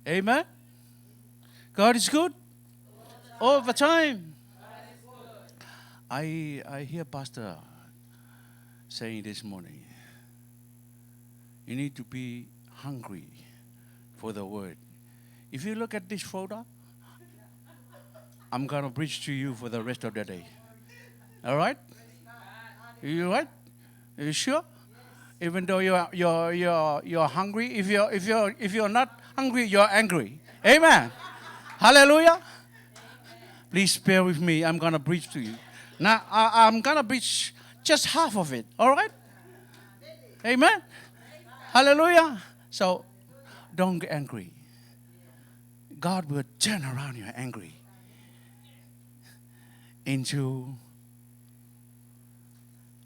Amen. God is good all the time. I hear Pastor saying this morning, you need to be hungry for the word. If you look at this photo, I'm gonna preach to you for the rest of the day. All right? You right? Are you sure? Even though you're hungry, if you're not hungry, you're angry. Amen. Hallelujah. Please bear with me. I'm gonna preach to you. Now I'm gonna preach just half of it. All right? Amen. Hallelujah. So don't get angry. God will turn around your angry into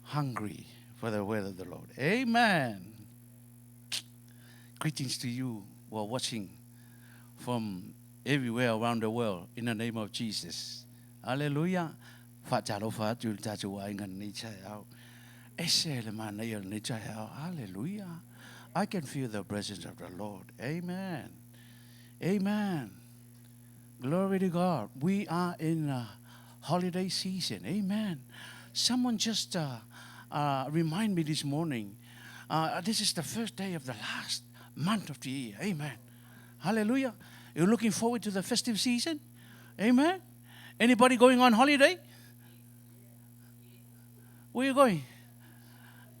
hungry for the word of the Lord. Amen. Greetings to you who are watching from everywhere around the world in the name of Jesus. Hallelujah. Hallelujah. I can feel the presence of the Lord. Amen. Amen. Glory to God. We are in a holiday season. Amen. Someone just remind me this morning. This is the first day of the last month of the year. Amen. Hallelujah. You're looking forward to the festive season? Amen. Anybody going on holiday? Where are you going?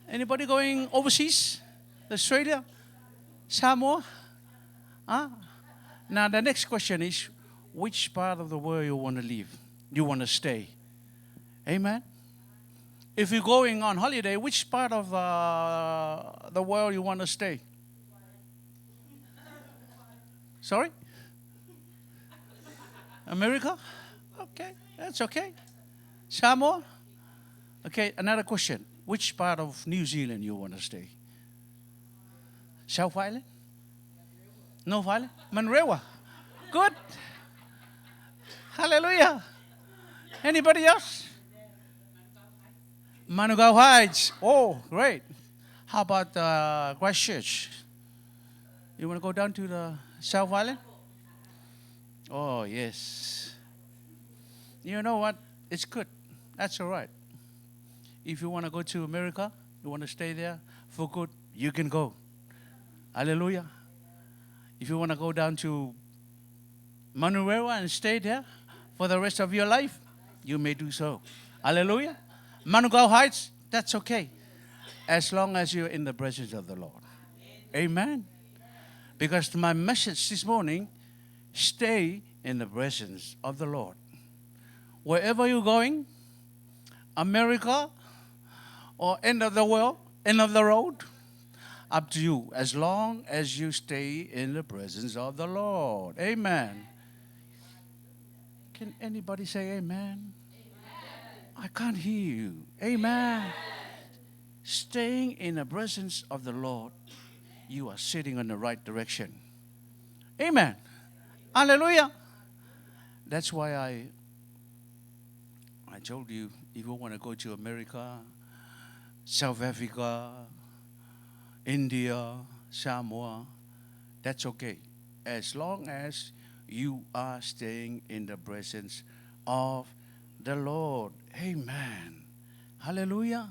Anybody going overseas? Australia? Samoa? Huh? Now the next question is, which part of the world you want to live? You want to stay? Amen. If you're going on holiday, which part of the world you want to stay? Sorry? America? Okay, that's okay. Samoa? Okay, another question. Which part of New Zealand you want to stay? South Island? North Island? Manrewa? Good. Hallelujah. Anybody else? Manukau Heights. Oh, great. How about Christchurch? You want to go down to the South Island? Oh, yes. You know what? It's good. That's all right. If you want to go to America, you want to stay there for good, you can go. Hallelujah. If you want to go down to Manurewa and stay there for the rest of your life, you may do so. Hallelujah. Manukau Heights, that's okay. As long as you're in the presence of the Lord. Amen. Because my message this morning, stay in the presence of the Lord. Wherever you're going, America or end of the world, end of the road, up to you, as long as you stay in the presence of the Lord. Amen. Can anybody say amen? I can't hear you. Amen. Staying in the presence of the Lord, you are sitting in the right direction. Amen. Hallelujah. That's why I told you, if you want to go to America, South Africa, India, Samoa, that's okay. As long as you are staying in the presence of the Lord. Amen. Hallelujah.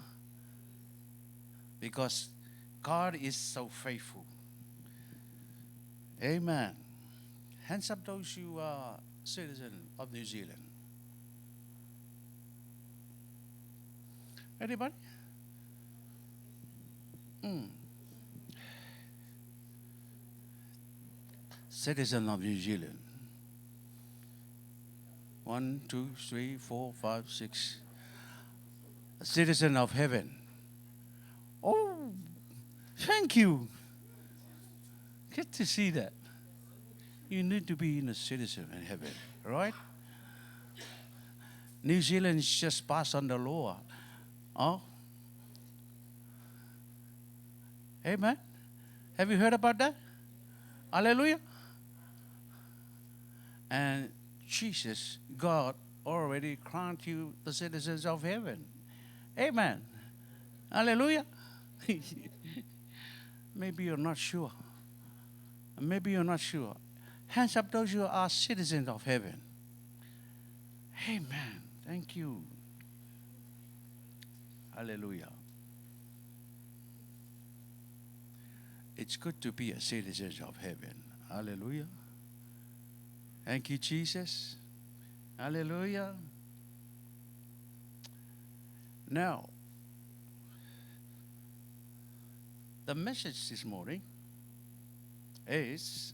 Because God is so faithful. Amen. Hands up those who are citizens of New Zealand. Anybody? Citizen of New Zealand. 1, 2, 3, 4, 5, 6. A citizen of heaven. Oh, thank you. Good to see that. You need to be a citizen in heaven, right? New Zealand just passed on the law. Oh, amen. Have you heard about that? Hallelujah. And Jesus, God, already granted you the citizens of heaven. Amen. Hallelujah. Maybe you're not sure. Maybe you're not sure. Hands up those who are citizens of heaven. Amen. Thank you. Hallelujah. It's good to be a citizen of heaven. Hallelujah. Thank you, Jesus. Hallelujah. Now, the message this morning is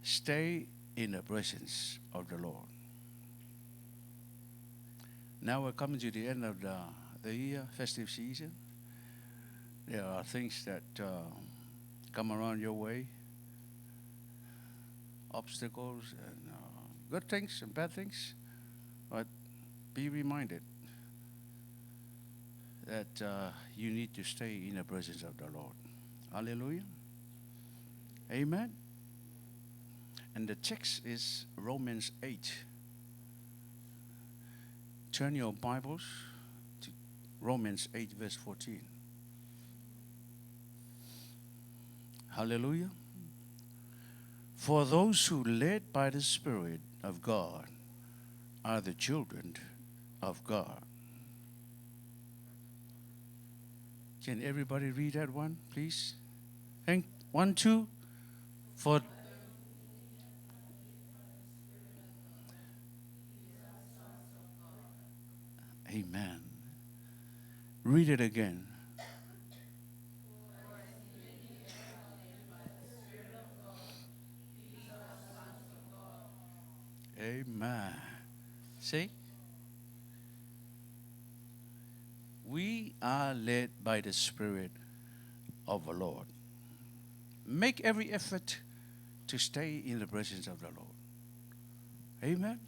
stay in the presence of the Lord. Now we're coming to the end of the year, festive season. There are things that come around your way, obstacles and good things and bad things, but be reminded that you need to stay in the presence of the Lord. Hallelujah. Amen. And the text is Romans 8. Turn your Bibles to Romans 8, verse 14. Hallelujah. For those who led by the Spirit of God are the children of God. Can everybody read that one, please? And 1, 2. For Amen. Read it again. Amen. See? We are led by the Spirit of the Lord. Make every effort to stay in the presence of the Lord. Amen.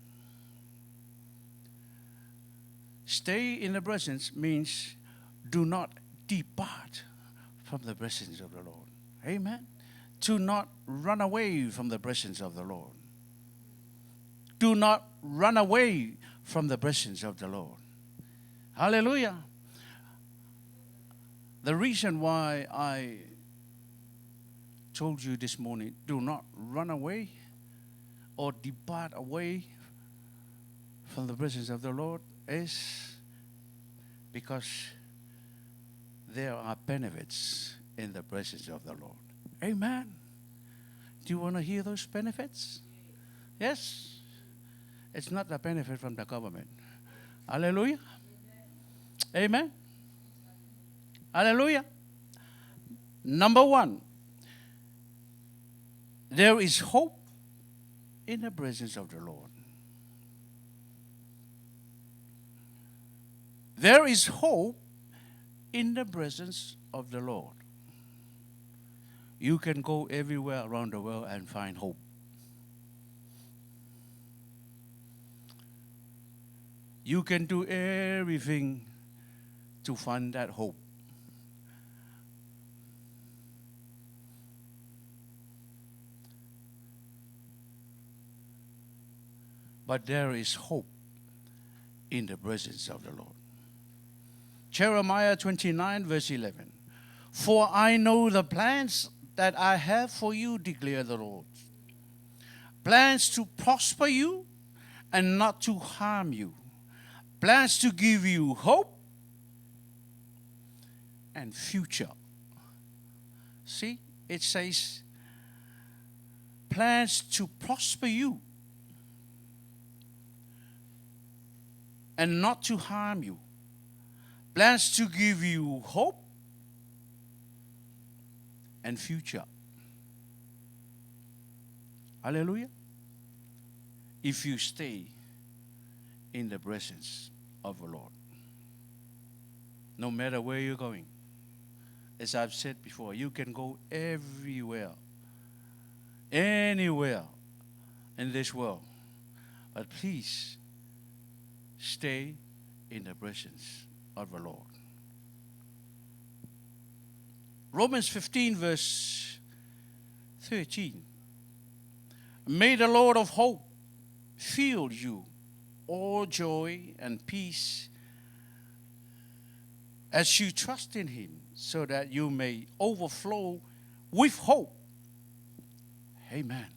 Stay in the presence means do not depart from the presence of the Lord. Amen. Do not run away from the presence of the Lord. Do not run away from the presence of the Lord. Hallelujah. The reason why I told you this morning, do not run away or depart away from the presence of the Lord is because there are benefits in the presence of the Lord. Amen. Do you want to hear those benefits? Yes. It's not the benefit from the government. Hallelujah. Amen. Hallelujah. Number 1, there is hope in the presence of the Lord. There is hope in the presence of the Lord. You can go everywhere around the world and find hope. You can do everything to find that hope. But there is hope in the presence of the Lord. Jeremiah 29, verse 11. For I know the plans that I have for you, declare the Lord. Plans to prosper you and not to harm you. Plans to give you hope and future. See, it says plans to prosper you and not to harm you. Plans to give you hope and future. Hallelujah. If you stay in the presence of the Lord, no matter where you're going, as I've said before, you can go everywhere, anywhere in this world, but please stay in the presence of the Lord. Romans 15, verse 13. May the Lord of hope fill you all joy and peace as you trust in Him, so that you may overflow with hope Amen.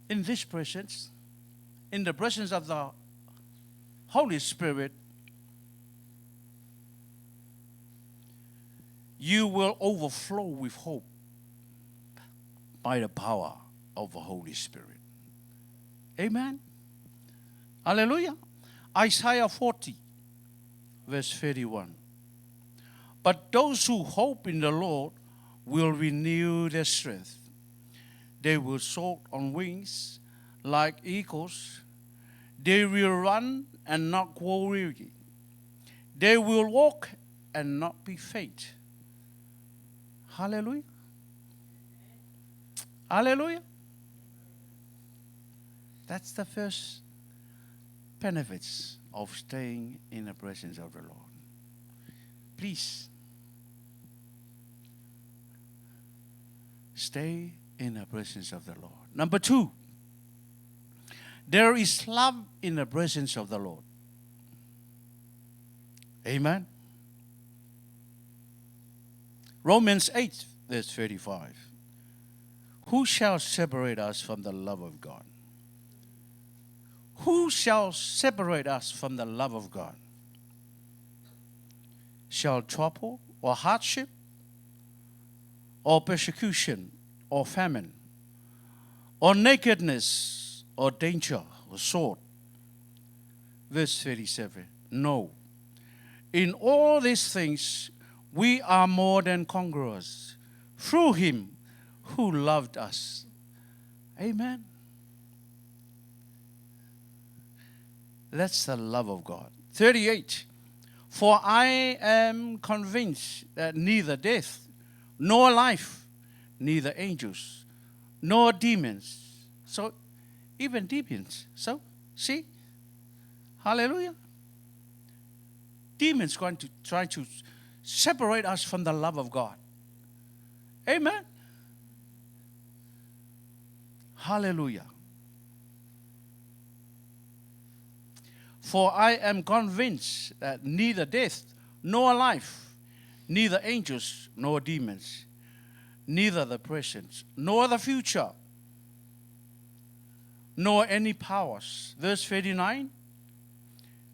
In this presence, in the presence of the Holy Spirit, you will overflow with hope by the power of the Holy Spirit. Amen. Hallelujah. Isaiah 40, verse 31. But those who hope in the Lord will renew their strength. They will soar on wings like eagles. They will run and not grow weary. They will walk and not be faint. Hallelujah. Hallelujah. That's the first benefits of staying in the presence of the Lord. Please, stay in the presence of the Lord. Number 2, there is love in the presence of the Lord. Amen. Romans 8, verse 35. Who shall separate us from the love of God? Who shall separate us from the love of God? Shall trouble or hardship or persecution or famine or nakedness or danger or sword? Verse 37. No. In all these things we are more than conquerors through him who loved us. Amen. That's the love of God. 38. For I am convinced that neither death, nor life, neither angels, nor demons. So, even demons. So, see? Hallelujah. Demons going to try to separate us from the love of God. Amen. Hallelujah. For I am convinced that neither death, nor life, neither angels, nor demons, neither the present, nor the future, nor any powers. Verse 39,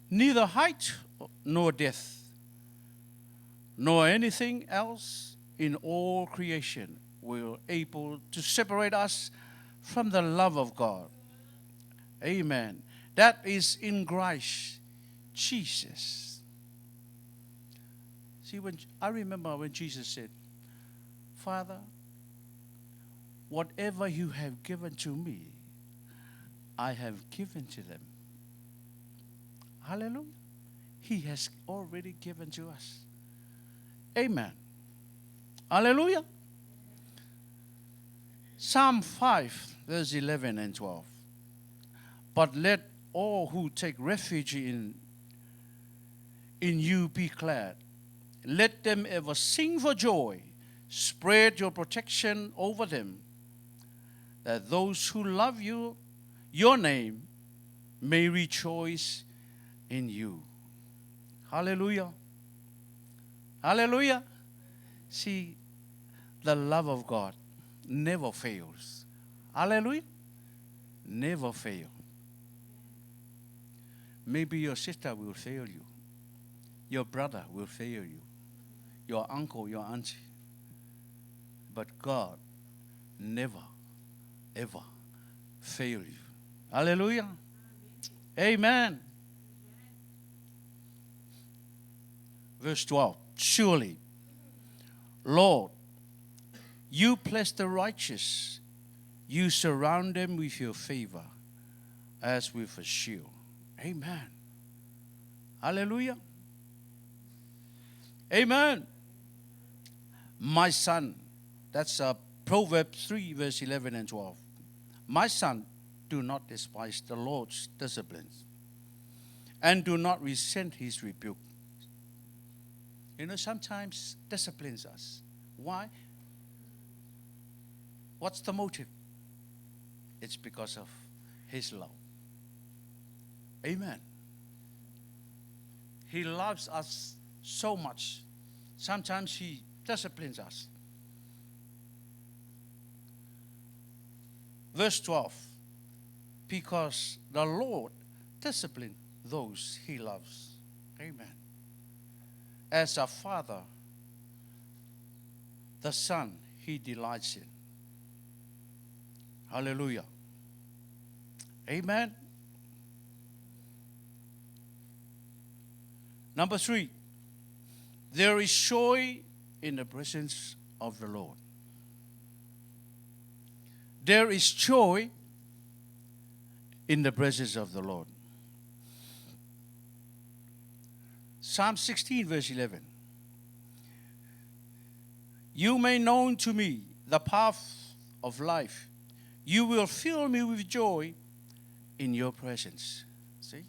neither height nor depth, nor anything else in all creation will able to separate us from the love of God. Amen. That is in Christ Jesus. See, I remember when Jesus said, Father, whatever you have given to me, I have given to them. Hallelujah. He has already given to us. Amen. Hallelujah. Psalm 5, verse 11 and 12. But let all who take refuge in you be glad. Let them ever sing for joy. Spread your protection over them, that those who love you, your name, may rejoice in you. Hallelujah. Hallelujah. See, the love of God never fails. Hallelujah. Never fail. Maybe your sister will fail you. Your brother will fail you. Your uncle, your auntie. But God never, ever fail you. Hallelujah. Amen. Verse 12. Surely, Lord, you bless the righteous. You surround them with your favor as with a shield. Amen. Hallelujah. Amen. My son, that's Proverbs 3, verse 11 and 12. My son, do not despise the Lord's disciplines, and do not resent his rebuke. You know, sometimes disciplines us. Why? What's the motive? It's because of his love. Amen. He loves us so much. Sometimes he disciplines us. Verse 12. Because the Lord disciplines those he loves. Amen. As a father, the son he delights in. Hallelujah. Amen. Number 3, there is joy in the presence of the Lord. There is joy in the presence of the Lord. Psalm 16, verse 11. You make known to me the path of life. You will fill me with joy in your presence. See?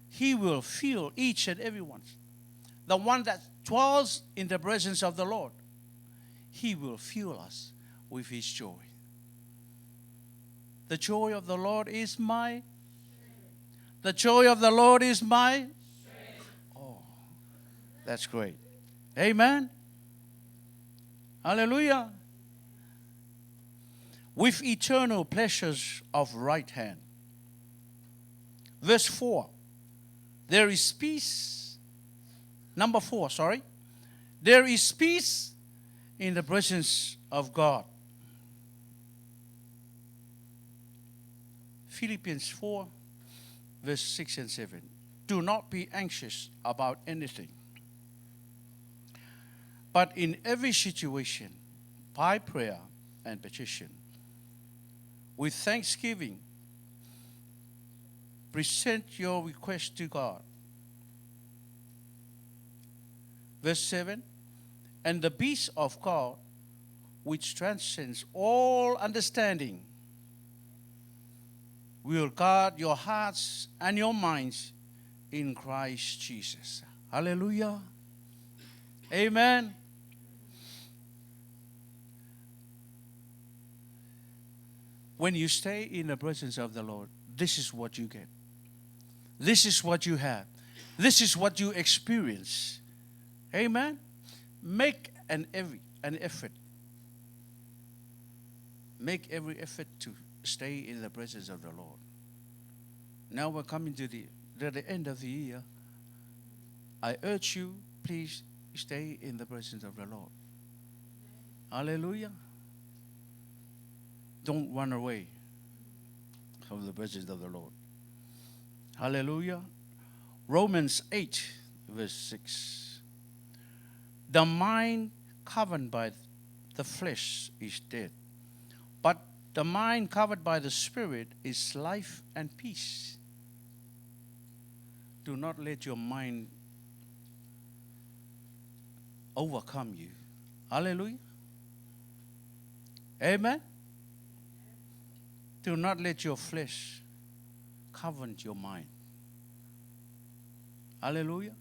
He will fill each and every one. The one that dwells in the presence of the Lord, he will fill us with his joy. The joy of the Lord is my. The joy of the Lord is my. Oh, that's great. Amen. Hallelujah. With eternal pleasures of right hand. Verse 4. There is peace. Number 4, sorry. There is peace in the presence of God. Philippians 4, verse 6 and 7. Do not be anxious about anything, but in every situation, by prayer and petition, with thanksgiving, present your request to God. Verse 7. And the peace of God, which transcends all understanding, will guard your hearts and your minds in Christ Jesus. Hallelujah. Amen. When you stay in the presence of the Lord, this is what you get. This is what you have. This is what you experience. Amen. Make an effort. Make every effort to stay in the presence of the Lord. Now we're coming to the end of the year. I urge you, please stay in the presence of the Lord. Hallelujah. Don't run away from the presence of the Lord. Hallelujah. Romans 8, verse 6. The mind covered by the flesh is dead, but the mind covered by the Spirit is life and peace. Do not let your mind overcome you. Hallelujah. Amen. Do not let your flesh cover your mind. Hallelujah.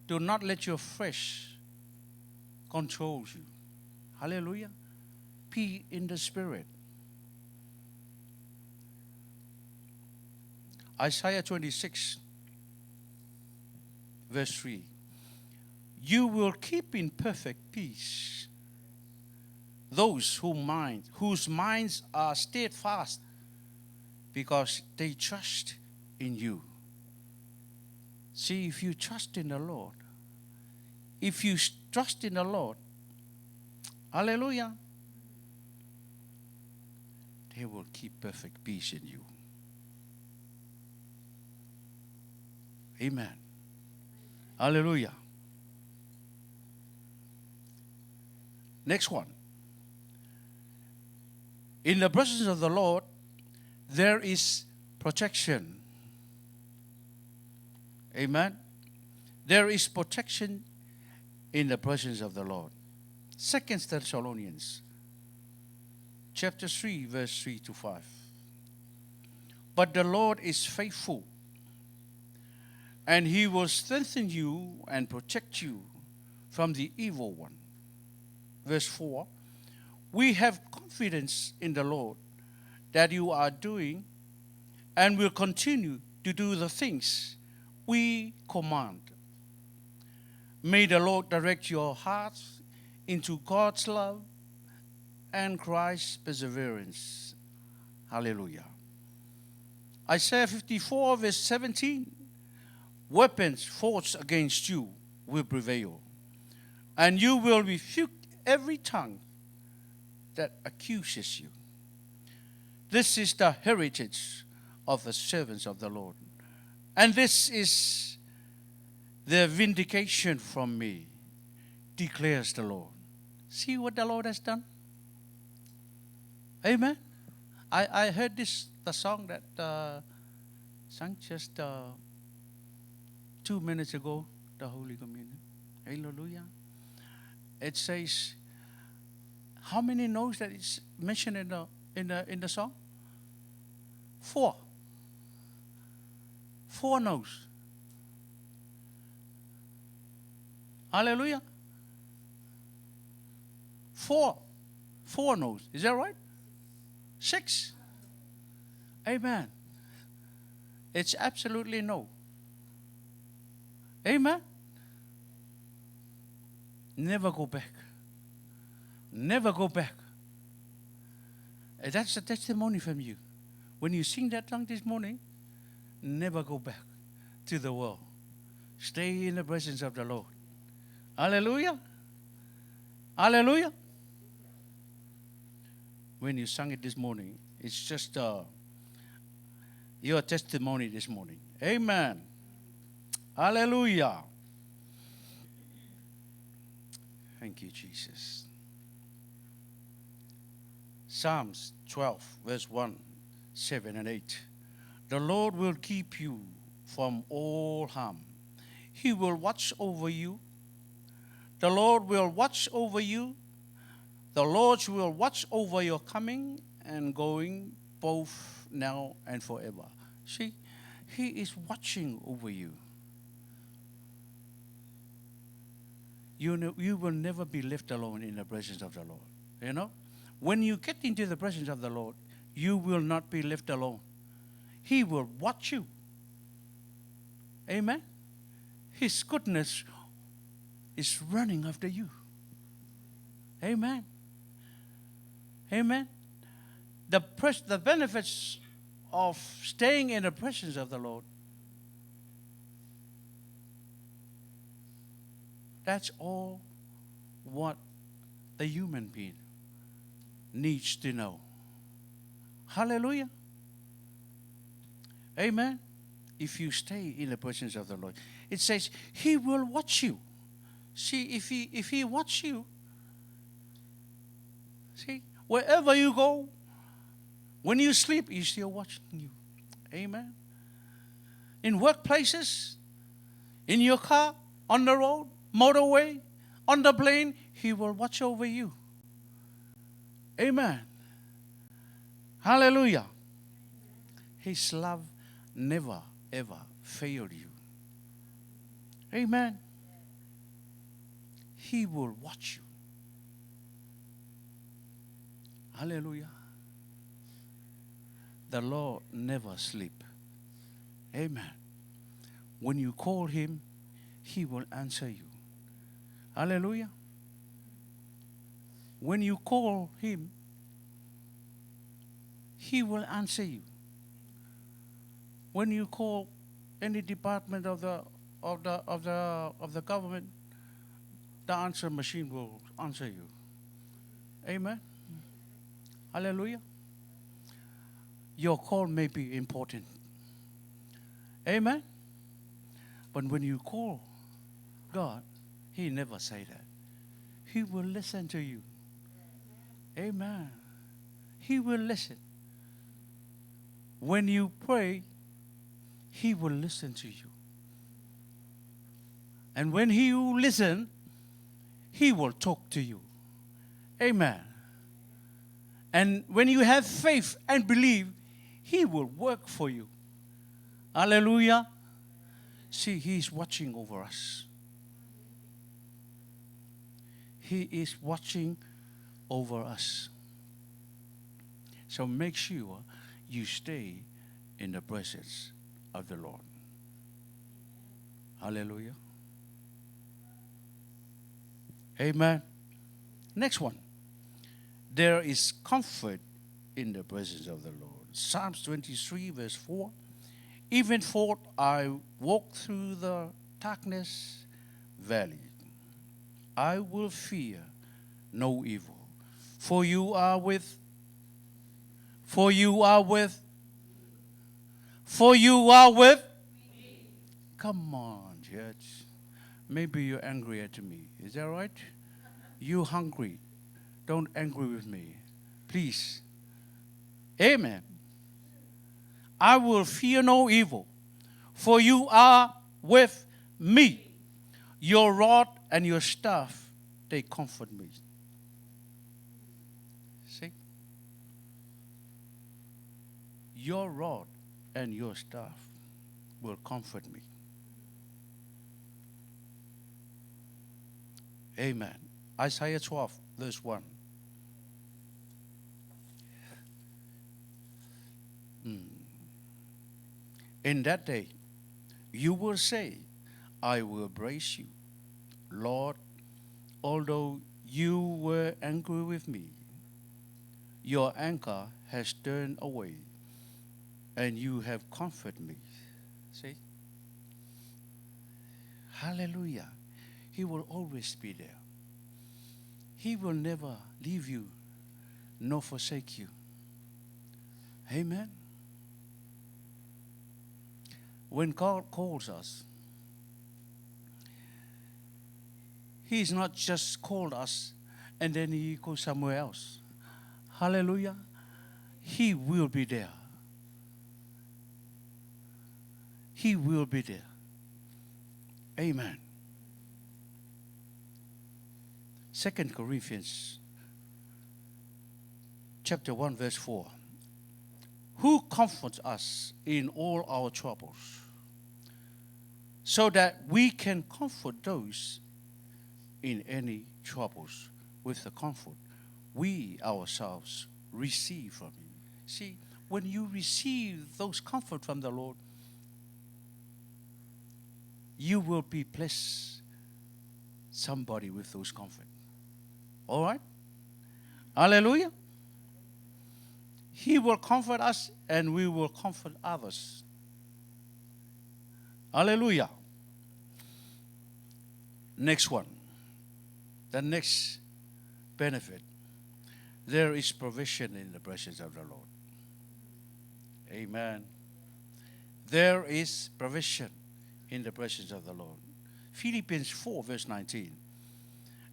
Do not let your flesh control you. Hallelujah. Be in the Spirit. Isaiah 26, verse 3. You will keep in perfect peace those whose minds are steadfast, because they trust in you. See, if you trust in the Lord, if you trust in the Lord, hallelujah, they will keep perfect peace in you. Amen. Hallelujah. Next one. In the presence of the Lord, there is protection. Amen. There is protection in the presence of the Lord. 2 Thessalonians chapter 3, verse 3 to 5. But the Lord is faithful, and he will strengthen you and protect you from the evil one. Verse 4. We have confidence in the Lord that you are doing and will continue to do the things we command. May the Lord direct your hearts into God's love and Christ's perseverance. Hallelujah. Isaiah 54 verse 17. Weapons forged against you will prevail, and you will refute every tongue that accuses you. This is the heritage of the servants of the Lord, and this is their vindication from me, declares the Lord. See what the Lord has done? Amen. I heard the song that sang just 2 minutes ago, the Holy Communion. Hallelujah. It says, how many knows that it's mentioned in the song? 4. 4 knows. Hallelujah. 4 knows. Is that right? 6. Amen. It's absolutely no. Amen. Never go back. Never go back. That's a testimony from you. When you sing that song this morning, never go back to the world. Stay in the presence of the Lord. Hallelujah. Hallelujah. When you sang it this morning, it's just your testimony this morning. Amen. Hallelujah. Thank you, Jesus. Psalms 12, verse 1, 7 and 8. The Lord will keep you from all harm. He will watch over you. The Lord will watch over you. The Lord will watch over your coming and going, both now and forever. See, He is watching over you. You will never be left alone in the presence of the Lord. You know? When you get into the presence of the Lord, you will not be left alone. He will watch you. Amen? His goodness is running after you. Amen. Amen. The benefits of staying in the presence of the Lord, that's all what the human being needs to know. Hallelujah. Amen. If you stay in the presence of the Lord, it says He will watch you. See, if He watch you, see, wherever you go, when you sleep, He's still watching you. Amen. In workplaces, in your car, on the road, motorway, on the plane, He will watch over you. Amen. Hallelujah. His love never, ever failed you. Amen. He will watch you. Hallelujah. The Lord never sleep. Amen. When you call Him, He will answer you. Hallelujah. When you call Him, He will answer you. When you call any department of the government, the answer machine will answer you. Amen. Hallelujah. Your call may be important. Amen. But when you call God, He never say that. He will listen to you. Amen. He will listen. When you pray, He will listen to you. And when He will listen, He will talk to you. Amen. And when you have faith and believe, He will work for you. Hallelujah. See, He is watching over us. He is watching over us. So make sure you stay in the presence of the Lord. Hallelujah. Amen. Next one. there is comfort in the presence of the Lord. Psalms 23, verse 4. Even though I walk through the darkness valley, I will fear no evil. For you are with, for you are with, for you are with. Come on, church. Maybe you're angry at me. Is that right? You hungry. Don't angry with me. Please. Amen. I will fear no evil, for you are with me. Your rod and your staff, they comfort me. See? Your rod and your staff will comfort me. Amen. Isaiah 12, verse 1. In that day, you will say, I will praise you, Lord, although you were angry with me, your anger has turned away, and you have comforted me. See? Hallelujah. He will always be there. He will never leave you nor forsake you. Amen. When God calls us, He's not just called us and then He goes somewhere else. Hallelujah. He will be there. He will be there. Amen. 2 Corinthians chapter 1 verse 4. Who comforts us in all our troubles, so that we can comfort those in any troubles with the comfort we ourselves receive from Him. See, when you receive those comfort from the Lord, you will be blessed somebody with those comfort. All right? Hallelujah. He will comfort us and we will comfort others. Hallelujah. Next one. The next benefit. There is provision in the presence of the Lord. Amen. There is provision in the presence of the Lord. Philippians 4 verse 19.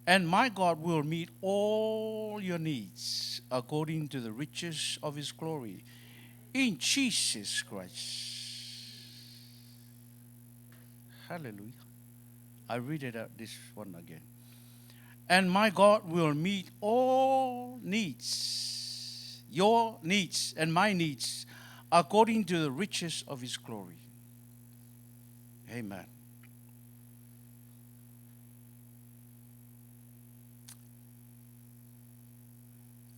And my God will meet all your needs according to the riches of His glory in Jesus Christ. Hallelujah. I read it out, this one again. And my God will meet all needs, your needs and my needs, according to the riches of His glory. Amen.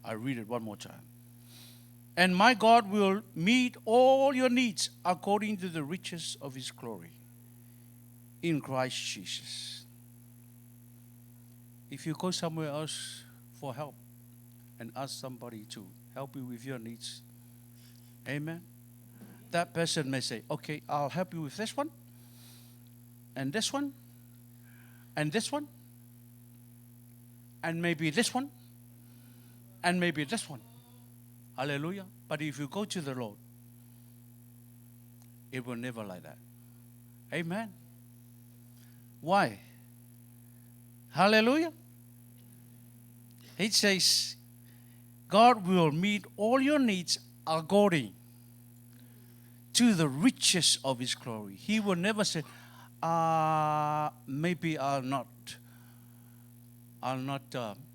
I read it one more time. And my God will meet all your needs according to the riches of His glory in Christ Jesus. If you go somewhere else for help and ask somebody to help you with your needs, amen, that person may say, okay, I'll help you with this one, and this one, and this one, and maybe this one, and maybe this one. Hallelujah. But if you go to the Lord, it will never like that. Amen. Why? Hallelujah. It says, God will meet all your needs according to the riches of His glory. He will never say, maybe I'll not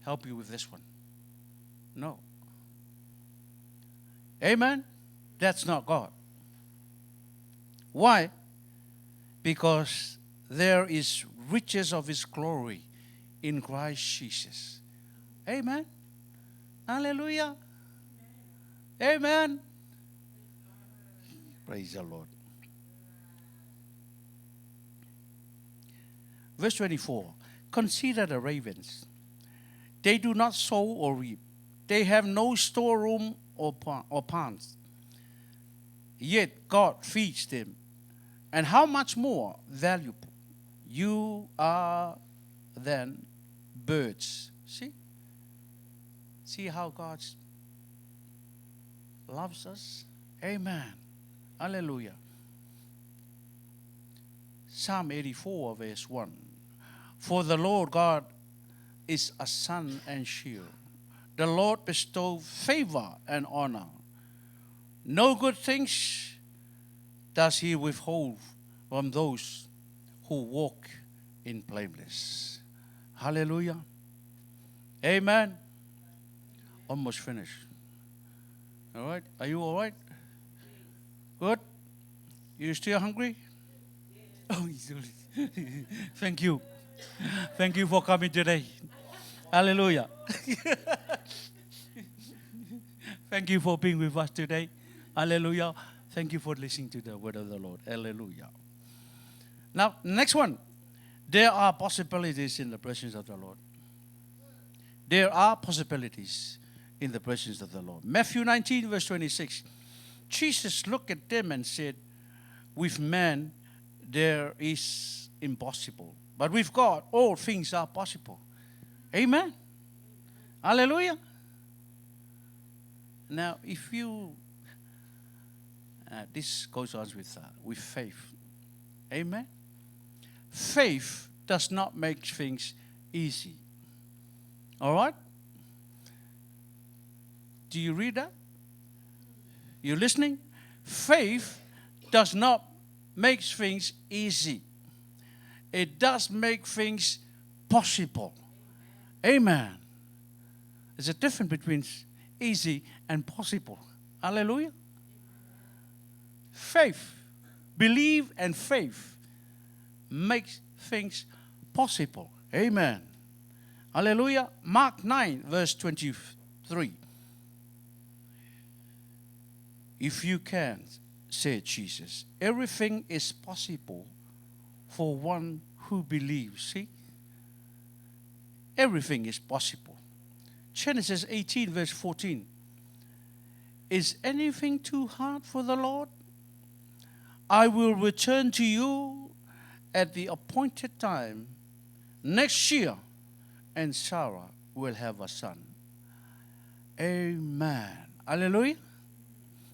help you with this one. No. Amen? That's not God. Why? Because there is riches of His glory in Christ Jesus. Amen? Hallelujah. Amen. Praise the Lord. Verse 24. Consider the ravens. They do not sow or reap, they have no storeroom or ponds. Yet God feeds them. And how much more valuable you are than birds. See? See how God loves us? Amen. Hallelujah. Psalm 84, verse 1. For the Lord God is a sun and shield. The Lord bestows favor and honor. No good things does he withhold from those who walk in blameless. Hallelujah. Amen. Almost finished. All right. Are you all right? Good? You still hungry? Oh, thank you. Thank you for coming today. Hallelujah. Thank you for being with us today. Hallelujah. Thank you for listening to the word of the Lord. Hallelujah. Now, next one. There are possibilities in the presence of the Lord. There are possibilities in the presence of the Lord. Matthew 19, verse 26. Jesus looked at them and said, with man there is impossible, but with God all things are possible. Amen. Hallelujah. Now, if you, this goes on with faith. Amen. Faith does not make things easy. All right? Do you read that? You listening? Faith does not make things easy. It does make things possible. Amen. There's a difference between easy and possible. Hallelujah. Faith, believe and faith makes things possible. Amen. Hallelujah. Mark 9, verse 23. If you can, said Jesus, everything is possible for one who believes. See? Everything is possible. Genesis 18, verse 14. Is anything too hard for the Lord? I will return to you at the appointed time next year, and Sarah will have a son. Amen. Hallelujah.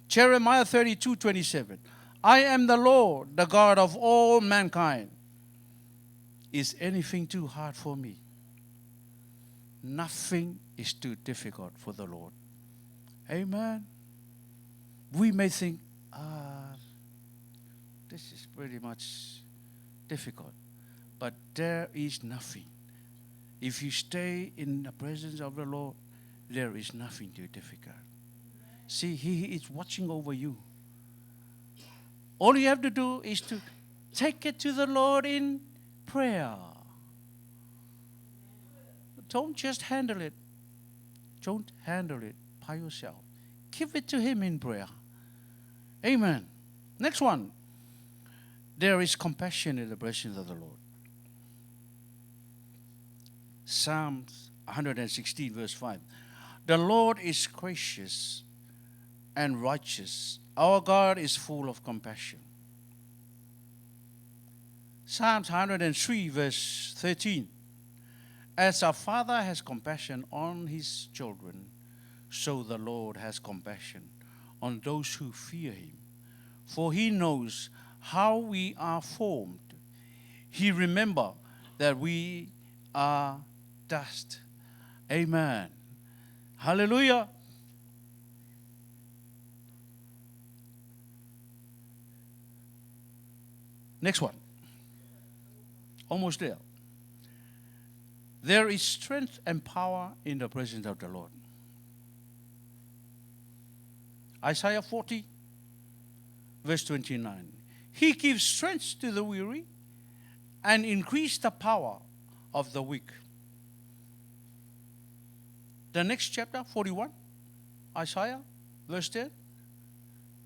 Jeremiah 32, 27. I am the Lord, the God of all mankind. Is anything too hard for me? Nothing is too difficult for the Lord. Amen. We may think, this is pretty much difficult. But there is nothing. If you stay in the presence of the Lord, there is nothing too difficult. See, He is watching over you. All you have to do is to take it to the Lord in prayer. Don't just handle it. Don't handle it by yourself. Give it to Him in prayer. Amen. Next one. There is compassion in the presence of the Lord. Psalms 116, verse 5. The Lord is gracious and righteous. Our God is full of compassion. Psalms 103, verse 13. As a father has compassion on his children, so the Lord has compassion on those who fear Him. For He knows how we are formed. He remembers that we are dust. Amen. Hallelujah. Next one. Almost there. There is strength and power in the presence of the Lord. Isaiah 40, verse 29. He gives strength to the weary and increase the power of the weak. The next chapter, 41, Isaiah, verse 10.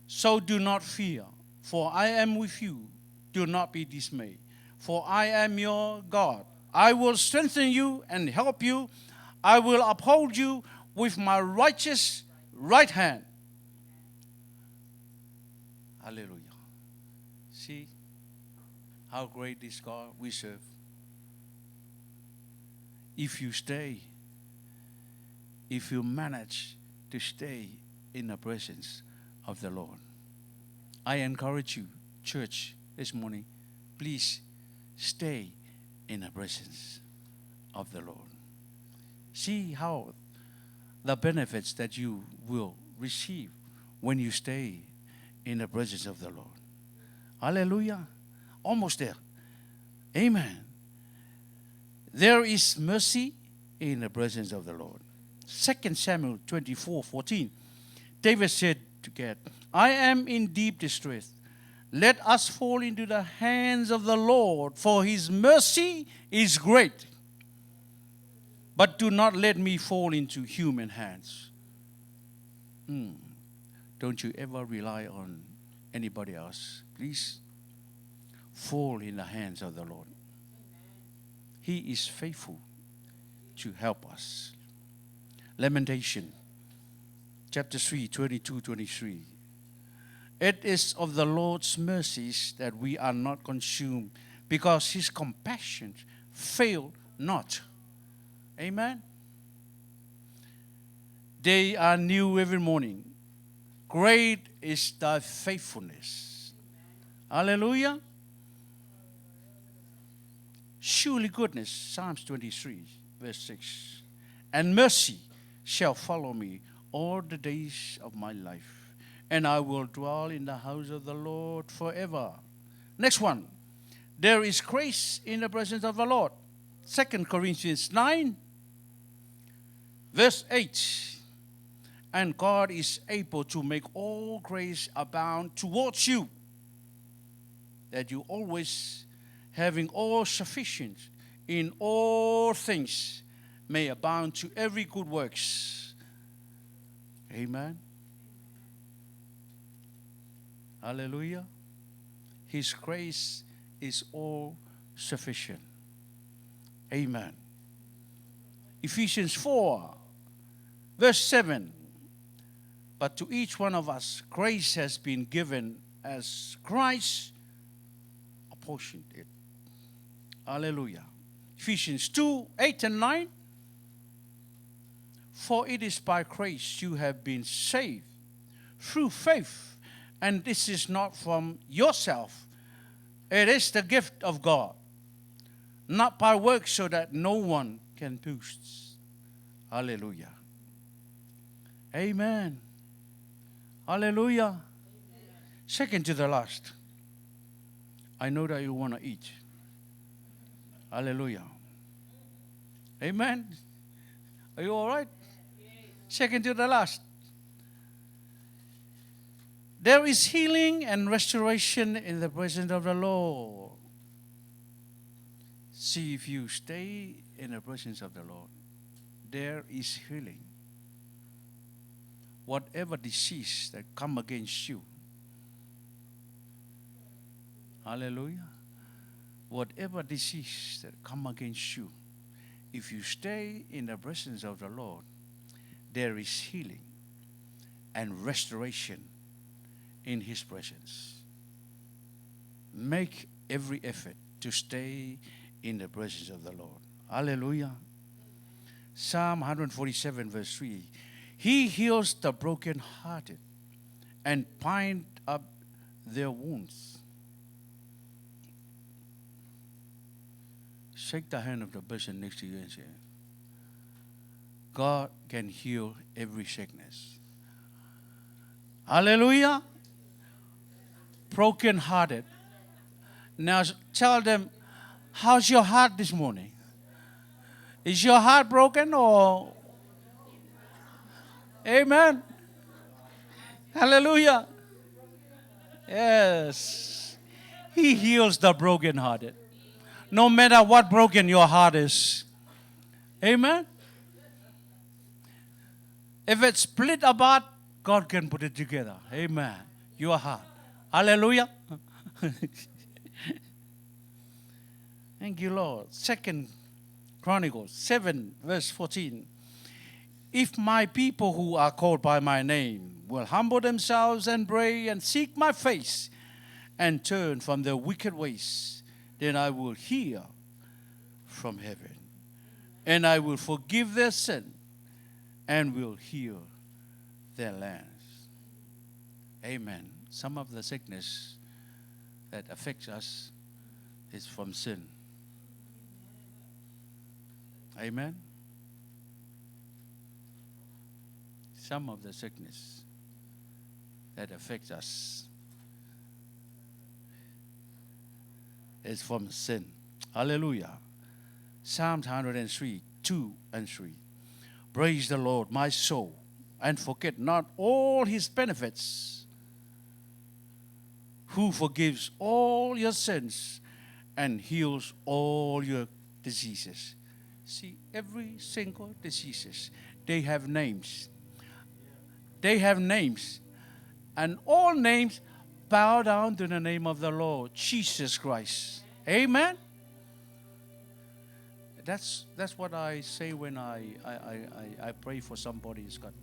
So do not fear, for I am with you. Do not be dismayed, for I am your God. I will strengthen you and help you. I will uphold you with my righteous right hand. Hallelujah. See how great this God we serve. If you stay, if you manage to stay in the presence of the Lord. I encourage you, church, this morning, please stay in the presence of the Lord. See how the benefits that you will receive when you stay in the presence of the Lord. Hallelujah. Almost there. Amen. There is mercy in the presence of the Lord. 2 Samuel 24:14. David said to Gad, I am in deep distress. Let us fall into the hands of the Lord, for his mercy is great. But do not let me fall into human hands. Don't you ever rely on anybody else. Please fall in the hands of the Lord. He is faithful to help us. Lamentation, chapter 3, 22-23. It is of the Lord's mercies that we are not consumed, because his compassions fail not. Amen. They are new every morning. Great is thy faithfulness. Hallelujah. Surely goodness, Psalms 23, verse 6, and mercy shall follow me all the days of my life, and I will dwell in the house of the Lord forever. Next one. There is grace in the presence of the Lord. 2 Corinthians 9, verse 8. And God is able to make all grace abound towards you, that you always, having all sufficient in all things, may abound to every good works. Amen. Hallelujah. His grace is all sufficient. Amen. Ephesians 4, verse 7. But to each one of us, grace has been given as Christ apportioned it. Hallelujah. Ephesians 2, 8 and 9. For it is by grace you have been saved through faith, and this is not from yourself. It is the gift of God, not by works, so that no one can boast. Hallelujah. Amen. Hallelujah. Amen. Second to the last. I know that you want to eat. Hallelujah. Amen. Are you all right? Second to the last. There is healing and restoration in the presence of the Lord. See, if you stay in the presence of the Lord, there is healing. Whatever disease that come against you, hallelujah, whatever disease that come against you, if you stay in the presence of the Lord, there is healing and restoration in his presence. Make every effort to stay in the presence of the Lord. Hallelujah. Psalm 147, verse 3. He heals the brokenhearted and bind up their wounds. Shake the hand of the person next to you and say, God can heal every sickness. Hallelujah. Brokenhearted. Now tell them, how's your heart this morning? Is your heart broken or? Amen. Hallelujah. Yes. He heals the brokenhearted. No matter what broken your heart is. Amen. If it's split apart, God can put it together. Amen. Your heart. Hallelujah. Thank you, Lord. 2 Chronicles 7, verse 14. if my people who are called by my name will humble themselves and pray and seek my face and turn from their wicked ways, then I will hear from heaven, and I will forgive their sin and will heal their lands. Amen. Some of the sickness that affects us is from sin. Amen. Some of the sickness that affects us is from sin. Hallelujah. Psalms 103, 2 and 3. Praise the Lord, my soul, and forget not all his benefits, who forgives all your sins and heals all your diseases. See, every single diseases, they have names. They have names. And all names bow down to the name of the Lord Jesus Christ. Amen. That's what I say when I pray for somebody who's got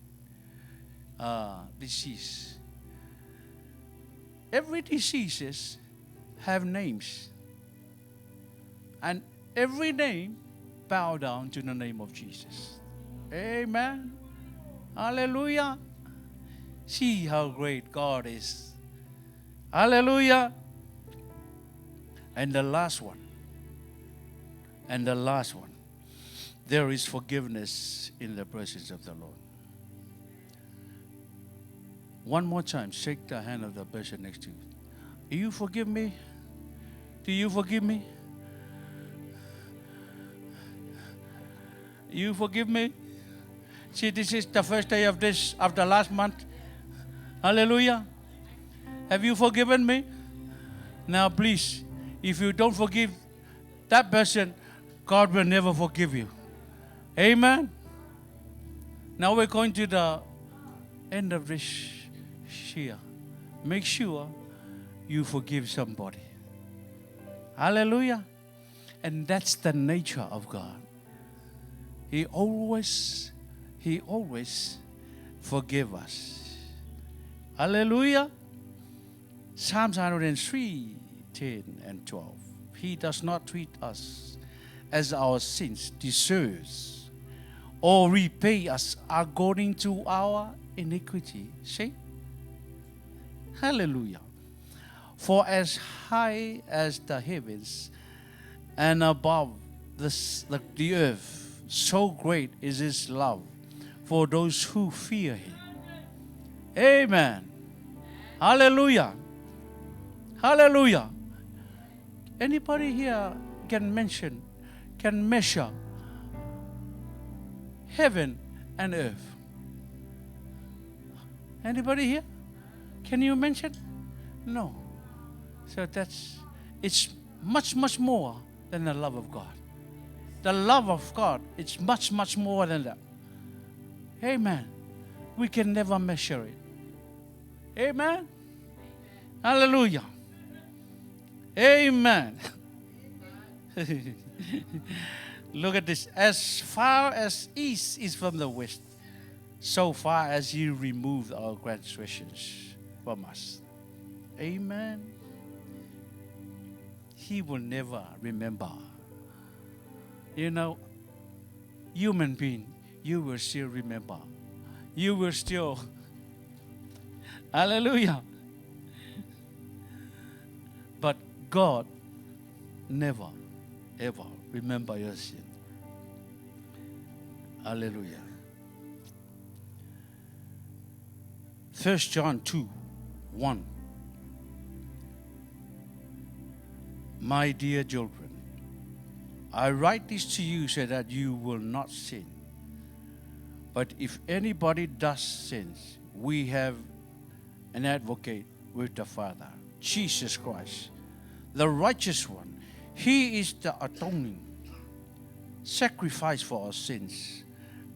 disease. Every diseases have names. And every name bow down to the name of Jesus. Amen. Hallelujah. See how great God is. Hallelujah. And the last one. There is forgiveness in the presence of the Lord. One more time, shake the hand of the person next to you. Do you forgive me? Do you forgive me? You forgive me? See, this is the first day of the last month. Hallelujah. Have you forgiven me? Now, please, if you don't forgive that person, God will never forgive you. Amen. Now we're going to the end of this year. Make sure you forgive somebody. Hallelujah. And that's the nature of God. He always forgives us. Hallelujah. Psalms 103, 10 and 12. He does not treat us as our sins deserves, or repay us according to our iniquity. See? Hallelujah. For as high as the heavens and above the earth, so great is his love for those who fear him. Amen. Hallelujah. Hallelujah. Anybody here can measure heaven and earth? Anybody here? Can you mention? No. So it's much, much more than the love of God. The love of God, it's much, much more than that. Amen. We can never measure it. Amen. Hallelujah. Amen. Look at this. As far as east is from the west, so far as He removed our transgressions from us. Amen. He will never remember. You know, human being, you will still remember. You will still. Hallelujah. But God never, ever remember your sin. Hallelujah. 1 John 2, 1. My dear children, I write this to you so that you will not sin. But if anybody does sin, we have an advocate with the Father, Jesus Christ, the righteous one. He is the atoning sacrifice for our sins,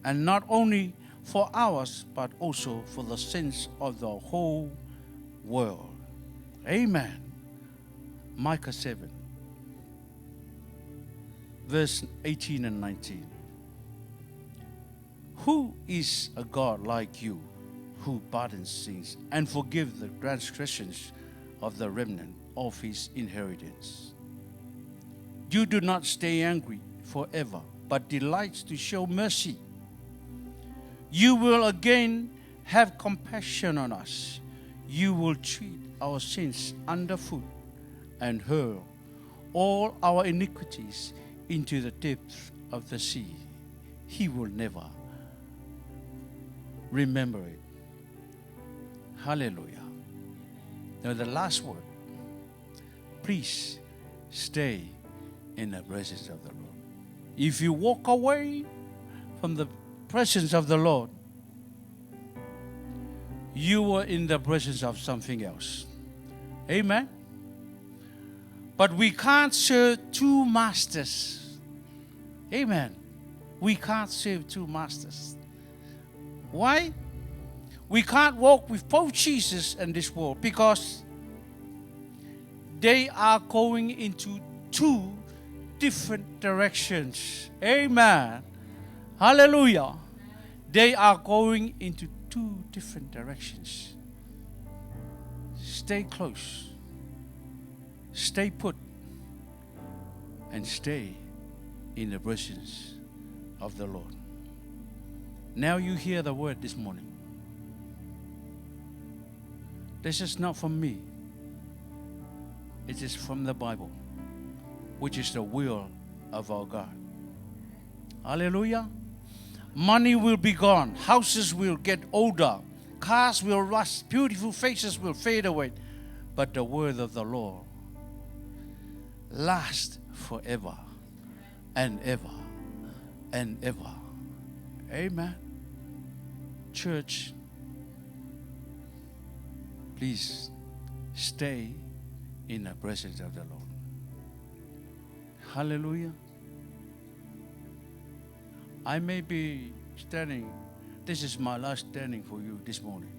and not only for ours, but also for the sins of the whole world. Amen. Micah 7, verse 18 and 19. Who is a God like you, who pardons sins and forgives the transgressions of the remnant of his inheritance? You do not stay angry forever, but delights to show mercy. You will again have compassion on us. You will treat our sins underfoot and hurl all our iniquities into the depths of the sea. He will never remember it. Hallelujah. Now the last word. Please stay in the presence of the Lord. If you walk away from the presence of the Lord, you are in the presence of something else. Amen. But we can't serve two masters. Amen. We can't serve two masters. Why? We can't walk with both Jesus and this world because they are going into two different directions. Amen. Hallelujah. They are going into two different directions. Stay close. Stay put. And stay in the presence of the Lord. Now you hear the word this morning. This is not from me. It is from the Bible, which is the will of our God. Hallelujah. Money will be gone. Houses will get older. Cars will rust. Beautiful faces will fade away. But the word of the Lord lasts forever and ever and ever. Amen. Church, please stay in the presence of the Lord. Hallelujah. I may be standing, this is my last standing for you this morning.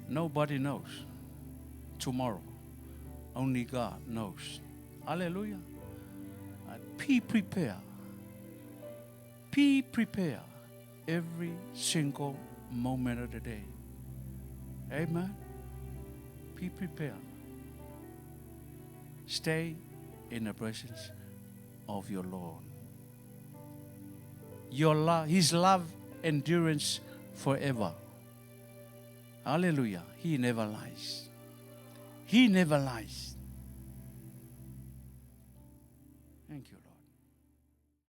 Nobody knows tomorrow. Only God knows. Hallelujah. Be prepared. Be prepared every single moment of the day. Amen. Be prepared. Stay in the presence of your Lord. Your love, His love endurance forever. Hallelujah. He never lies. He never lies.